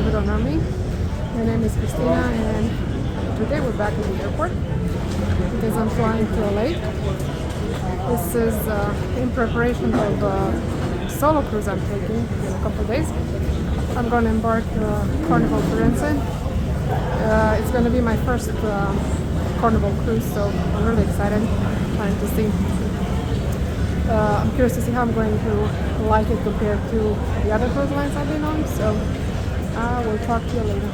who don't know me, my name is Christina, and today we're back at the airport because I'm flying to LA. This is in preparation of a solo cruise I'm taking in a couple of days. I'm going to embark Carnival Firenze. It's going to be my first Carnival cruise, so I'm really excited, trying to see. I'm curious to see how I'm going to like it compared to the other cruise lines I've been on, so we'll talk to you later.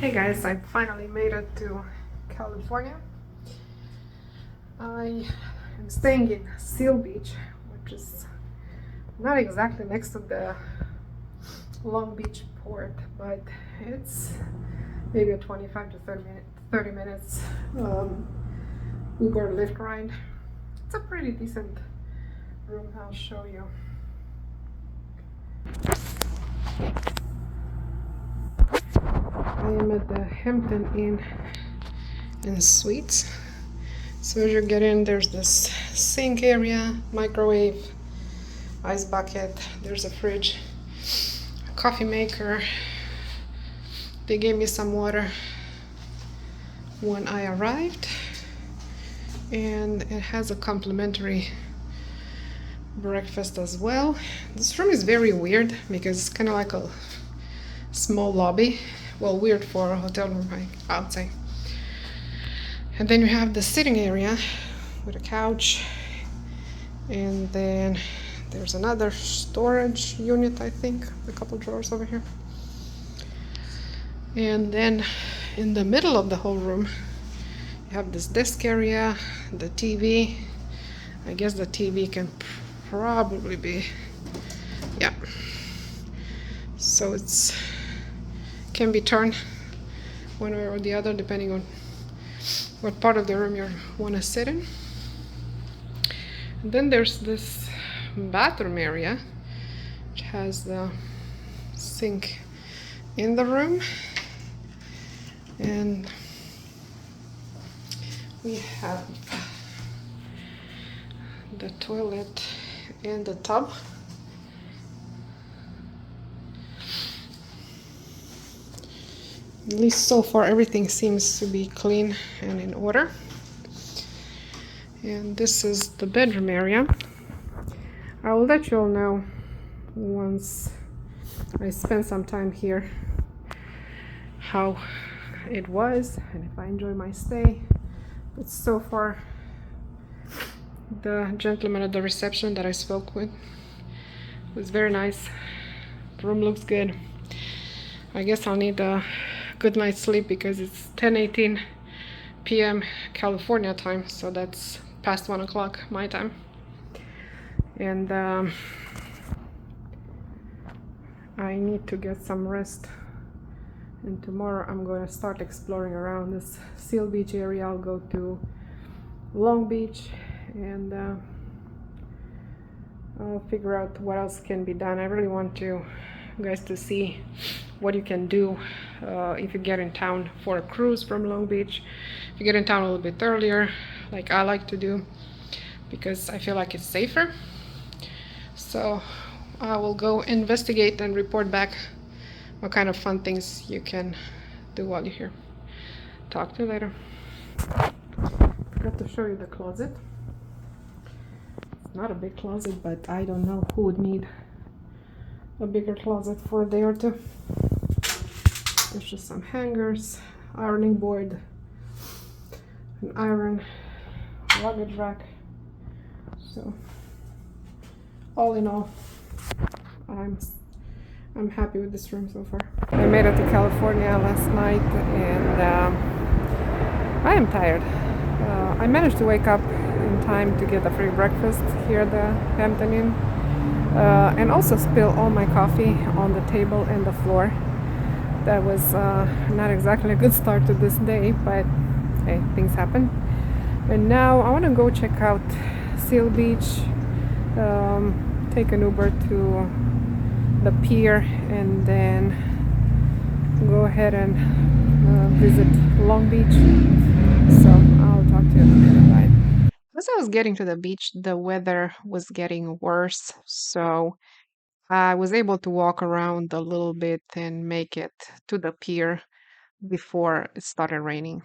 Hey guys, I finally made it to California. I am staying in Seal Beach, which is not exactly next to the Long Beach port, but it's maybe a 25 to 30 minutes Uber Lyft ride. It's a pretty decent room, I'll show you. I am at the Hampton Inn and Suites. So as you get in, there's this sink area, microwave, ice bucket, there's a fridge, a coffee maker. They gave me some water when I arrived, and it has a complimentary breakfast as well. This room is very weird because it's kind of like a small lobby. Well, weird for a hotel room, I would say. And then you have the sitting area with a couch, and then there's another storage unit, I think, a couple drawers over here. And then in the middle of the whole room, you have this desk area, the TV. I guess the TV can probably be, yeah. So it's can be turned one way or the other depending on what part of the room you want to sit in. And then there's this bathroom area which has the sink in the room, and we have the toilet and the tub. At least so far everything seems to be clean and in order. And this is the bedroom area. I will let you all know once I spend some time here how it was and if I enjoy my stay. But so far the gentleman at the reception that I spoke with was very nice. The room looks good. I guess I'll need a good night's sleep because it's 10:18 p.m. California time, so that's past 1 o'clock my time. And I need to get some rest, and tomorrow I'm going to start exploring around this Seal Beach area. I'll go to Long Beach, and I'll figure out what else can be done. I really want you guys to see what you can do if you get in town for a cruise from Long Beach. If you get in town a little bit earlier, like I like to do, because I feel like it's safer. So I will go investigate and report back what kind of fun things you can do while you're here. Talk to you later. Forgot to show you the closet. It's not a big closet, but I don't know who would need a bigger closet for a day or two. There's just some hangers, ironing board, an iron, luggage rack. So all in all, I'm happy with this room so far. I made it to California last night, and I am tired. I managed to wake up in time to get a free breakfast here at the Hampton Inn, and also spill all my coffee on the table and the floor. That was not exactly a good start to this day, but hey, things happen. And now I want to go check out Seal Beach, take an Uber to the pier, and then go ahead and visit Long Beach. So I'll talk to you in a minute. Bye. As I was getting to the beach, the weather was getting worse, so I was able to walk around a little bit and make it to the pier before it started raining.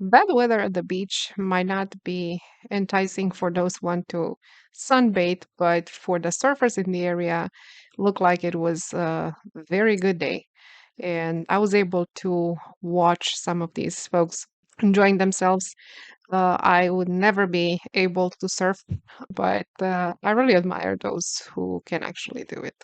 Bad weather at the beach might not be enticing for those who want to sunbathe, but for the surfers in the area, looked like it was a very good day. And I was able to watch some of these folks enjoying themselves. I would never be able to surf, but I really admire those who can actually do it.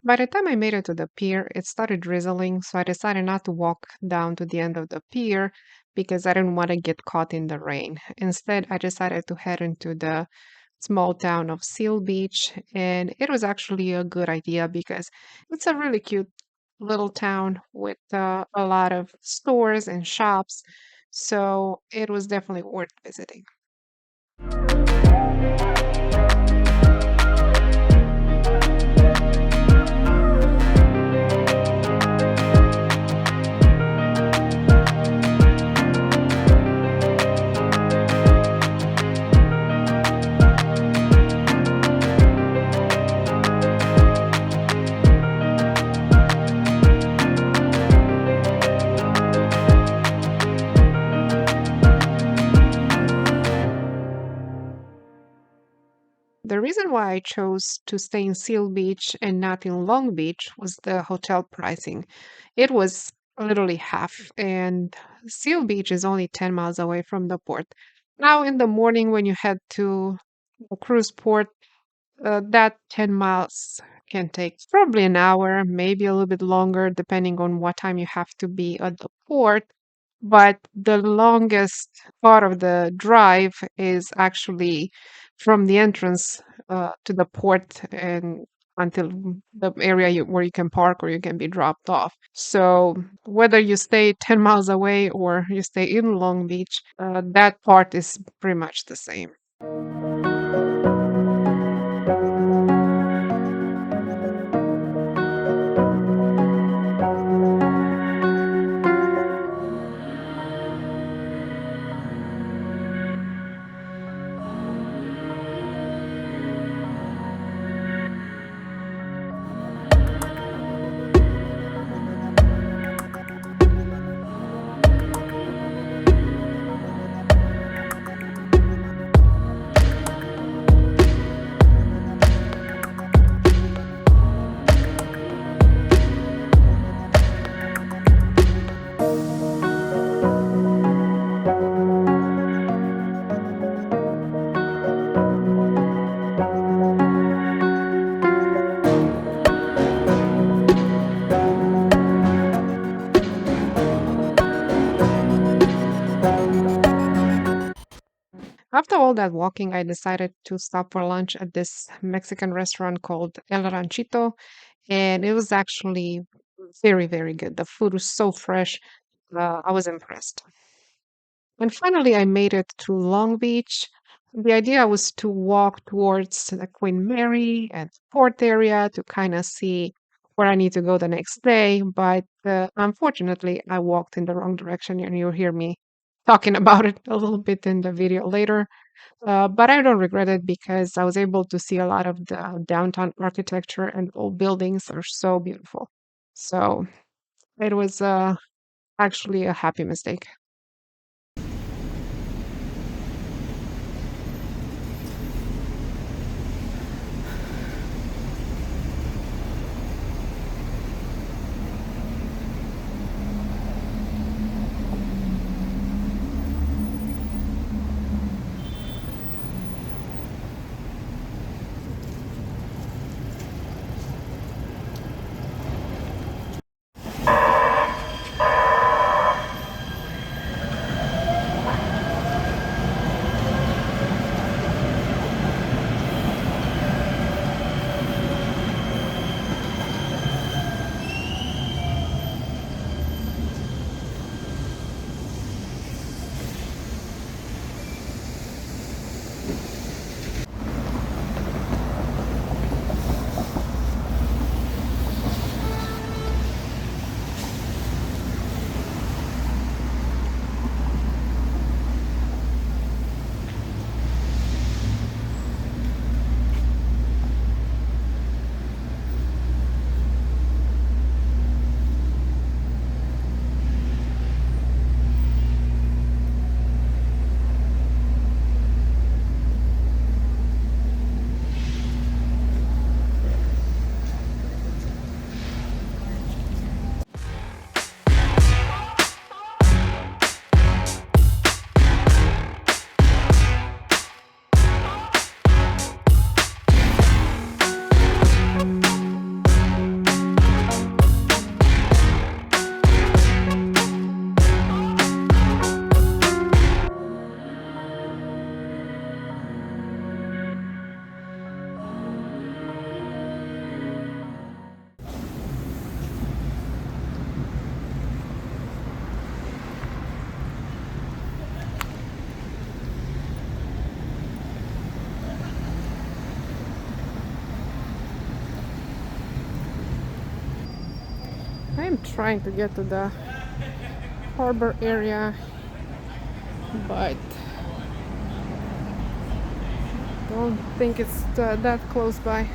By the time I made it to the pier, it started drizzling, so I decided not to walk down to the end of the pier because I didn't want to get caught in the rain. Instead, I decided to head into the small town of Seal Beach, and it was actually a good idea because it's a really cute little town with a lot of stores and shops, so it was definitely worth visiting. The reason why I chose to stay in Seal Beach and not in Long Beach was the hotel pricing. It was literally half, and Seal Beach is only 10 miles away from the port. Now, in the morning, when you head to the cruise port, that 10 miles can take probably an hour, maybe a little bit longer, depending on what time you have to be at the port. But the longest part of the drive is actually from the entrance to the port and until the area where you can park or you can be dropped off. So whether you stay 10 miles away or you stay in Long Beach, that part is pretty much the same. After all that walking, I decided to stop for lunch at this Mexican restaurant called El Ranchito, and it was actually very, very good. The food was so fresh. I was impressed. And finally, I made it to Long Beach. The idea was to walk towards the Queen Mary and port area to kind of see where I need to go the next day. But unfortunately, I walked in the wrong direction, and you'll hear me talking about it a little bit in the video later. But I don't regret it because I was able to see a lot of the downtown architecture, and old buildings are so beautiful. So it was actually a happy mistake. I'm trying to get to the harbor area, but don't think it's that close by.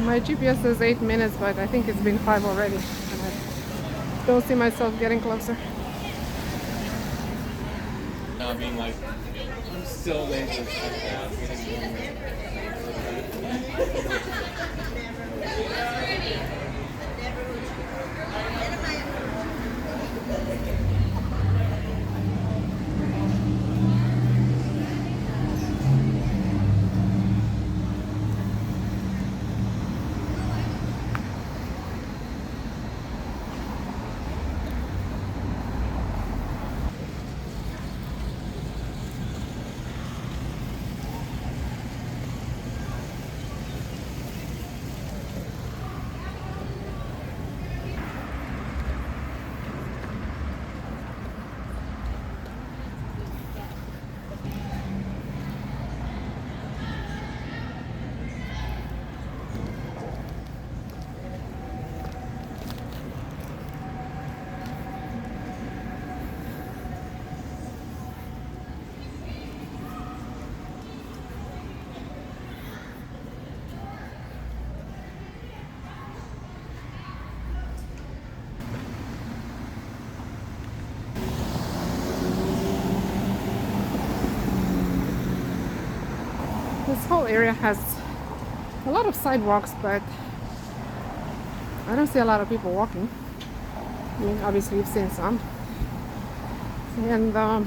My GPS says 8 minutes, but I think it's been 5 already, and I don't see myself getting closer. Not being like, I'm still late. This whole area has a lot of sidewalks, but I don't see a lot of people walking. I mean, obviously you've seen some. And I'm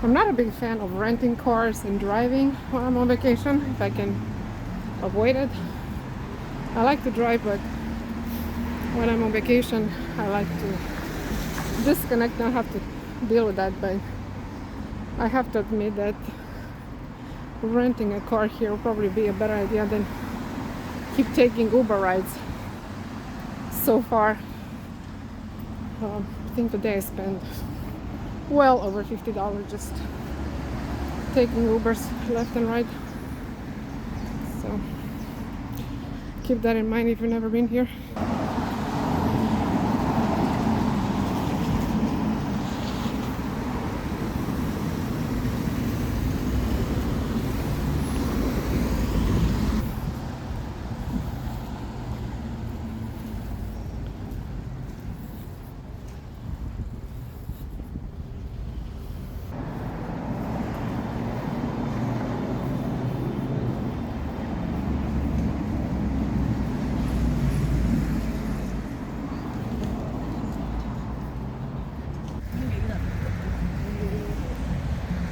not a big fan of renting cars and driving while I'm on vacation, if I can avoid it. I like to drive, but when I'm on vacation, I like to disconnect, not have to deal with that, but I have to admit that renting a car here will probably be a better idea than keep taking Uber rides. So far, I think today I spent well over $50 just taking Ubers left and right. So keep that in mind if you've never been here.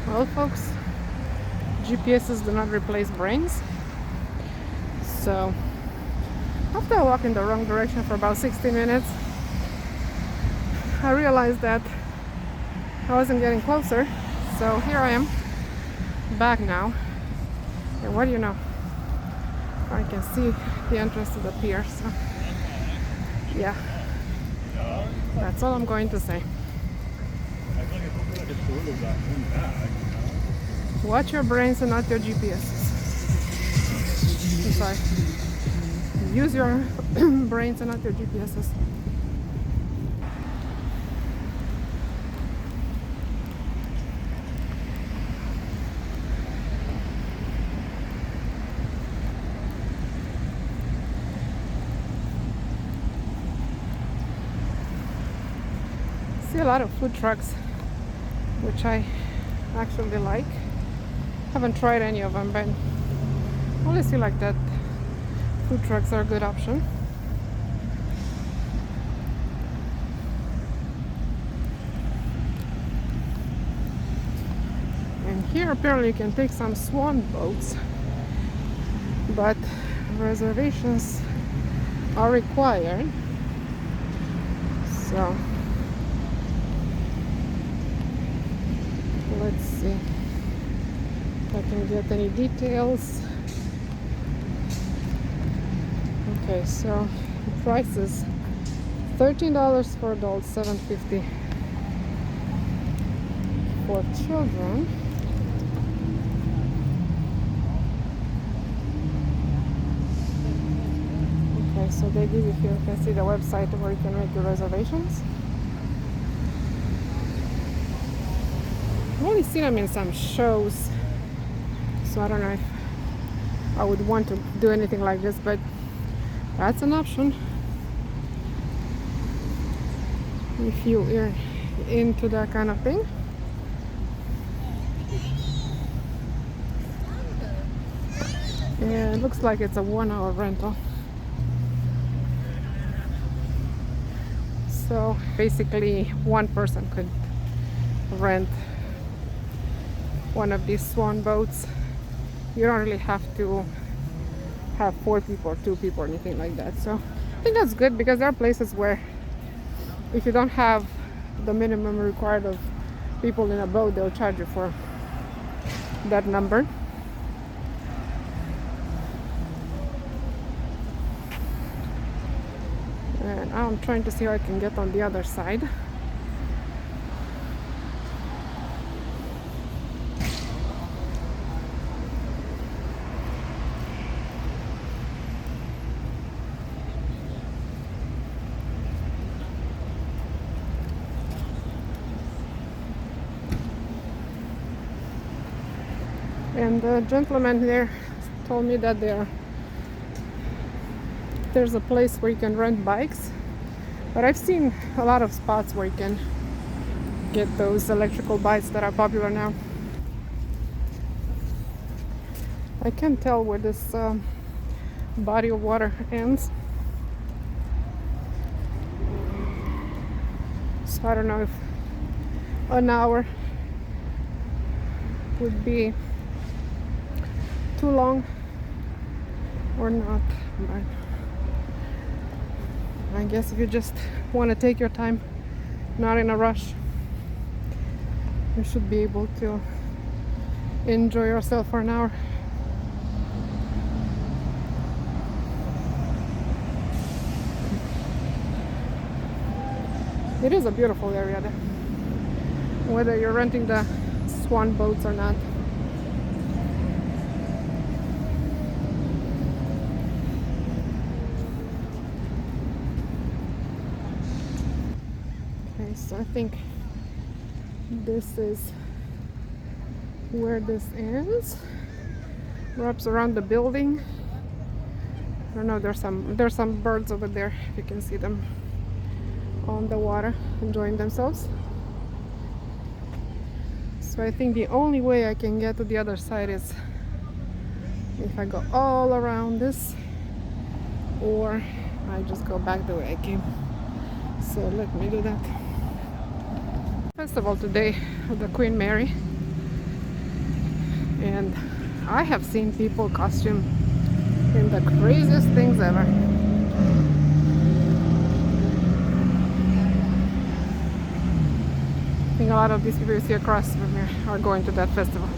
Well, folks, GPSs do not replace brains. So after I walked in the wrong direction for about 60 minutes, I realized that I wasn't getting closer. So here I am, back now. And what do you know? I can see the entrance to the pier. So yeah, that's all I'm going to say. Watch your brains and not your GPSs. I'm sorry. Use your brains and not your GPSs. See a lot of food trucks, which I actually like. Haven't tried any of them, but I always feel like that food trucks are a good option. And here apparently you can take some swan boats, but reservations are required. So let's see if I can get any details. Okay, so the price is $13 for adults, $7.50 for children. Okay, so they give you, you can see the website where you can make your reservations. I've only seen them in some shows, so I don't know if I would want to do anything like this, but that's an option if you are into that kind of thing. Yeah, it looks like it's a 1-hour rental. So basically one person could rent one of these swan boats. You don't really have to have 4 people or 2 people or anything like that. So I think that's good, because there are places where if you don't have the minimum required of people in a boat, they'll charge you for that number. And I'm trying to see how I can get on the other side. And the gentleman there told me that there's a place where you can rent bikes, but I've seen a lot of spots where you can get those electrical bikes that are popular now. I can't tell where this body of water ends, so I don't know if an hour would be too long or not, but I guess if you just want to take your time, not in a rush, you should be able to enjoy yourself for an hour. It is a beautiful area there, whether you're renting the swan boats or not. Okay, so I think this is where this ends. Wraps around the building. I don't know, there's some birds over there, if you can see them on the water enjoying themselves. So I think the only way I can get to the other side is if I go all around this, or I just go back the way I came. So let me do that. Festival today of the Queen Mary, and I have seen people costumed in the craziest things ever. I think a lot of these people you see across from here are going to that festival.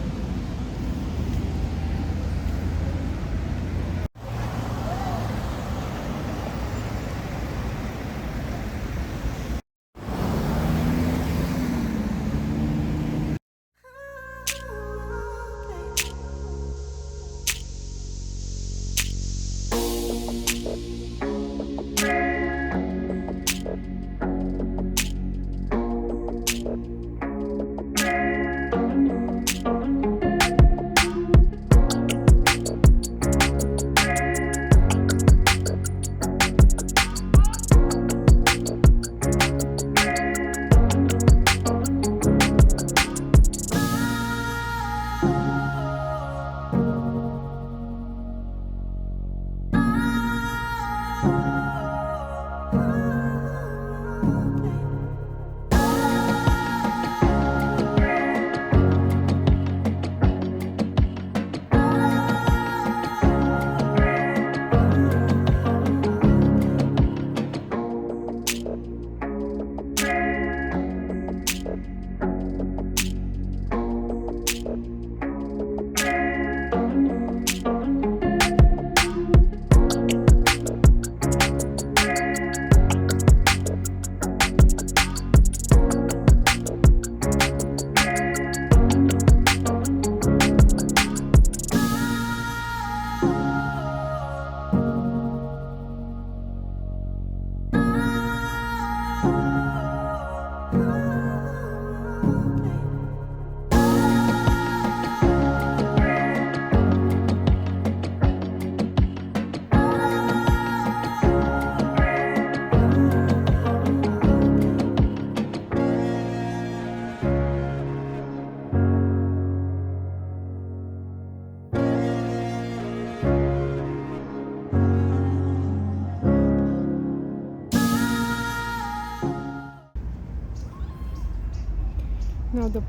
Now the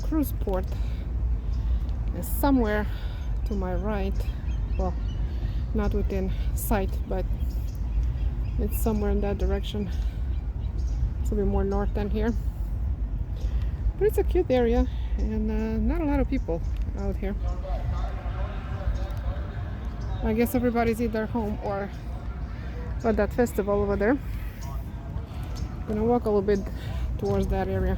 cruise port is somewhere to my right. Well, not within sight, but it's somewhere in that direction. It's a bit more north than here. But it's a cute area, and not a lot of people out here. I guess everybody's either home or at that festival over there. I'm gonna walk a little bit towards that area.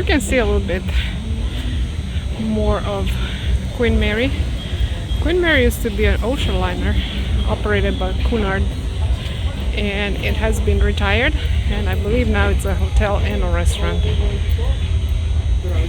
you can see a little bit more of Queen Mary. Queen Mary used to be an ocean liner operated by Cunard, and it has been retired, and I believe now it's a hotel and a restaurant.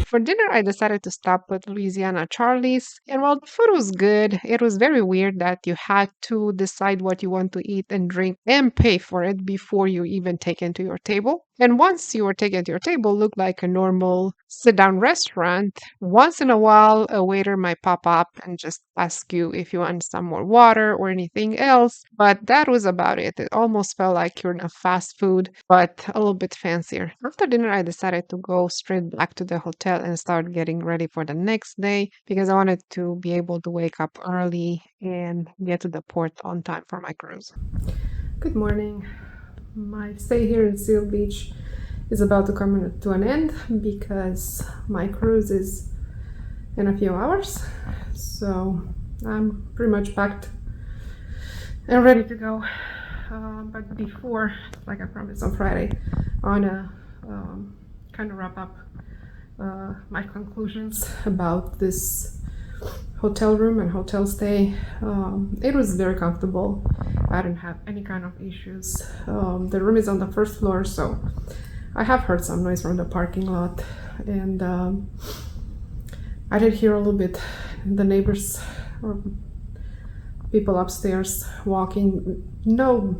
For dinner, I decided to stop at Louisiana Charlie's, and while the food was good, it was very weird that you had to decide what you want to eat and drink and pay for it before you even take it to your table. And once you were taken to your table, it looked like a normal sit-down restaurant. Once in a while, a waiter might pop up and just ask you if you want some more water or anything else, but that was about it. It almost felt like you're in a fast food, but a little bit fancier. After dinner, I decided to go straight back to the hotel and start getting ready for the next day because I wanted to be able to wake up early and get to the port on time for my cruise. Good morning. My stay here in Seal Beach is about to come to an end because my cruise is in a few hours. So I'm pretty much packed and ready to go. But before, like I promised on Friday, I want to kind of wrap up my conclusions about this hotel room and hotel stay. It was very comfortable. I didn't have any kind of issues. The room is on the first floor, so I have heard some noise from the parking lot, and I did hear a little bit the neighbors or people upstairs walking. No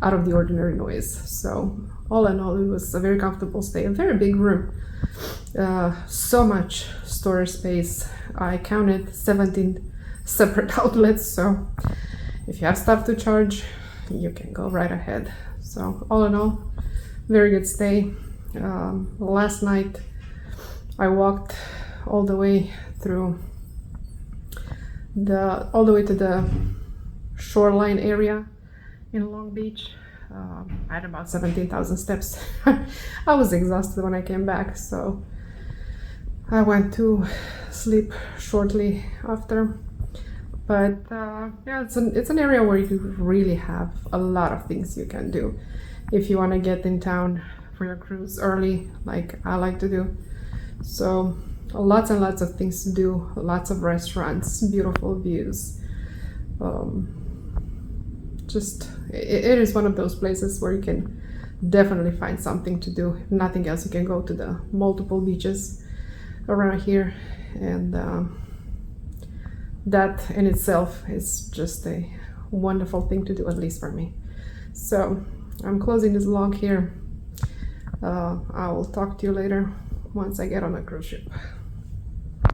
out of the ordinary noise. So all in all, it was a very comfortable stay. A very big room. So much storage space. I counted 17 separate outlets, so if you have stuff to charge, you can go right ahead. So all in all, very good stay. Last night I walked all the way through all the way to the shoreline area in Long Beach. I had about 17,000 steps. I was exhausted when I came back, so I went to sleep shortly after. But yeah, it's an area where you really have a lot of things you can do if you want to get in town for your cruise early, like I like to do. So lots and lots of things to do, lots of restaurants, beautiful views. It is one of those places where you can definitely find something to do. If nothing else, you can go to the multiple beaches around here, and that in itself is just a wonderful thing to do, at least for me. So I'm closing this vlog here. I will talk to you later once I get on a cruise ship.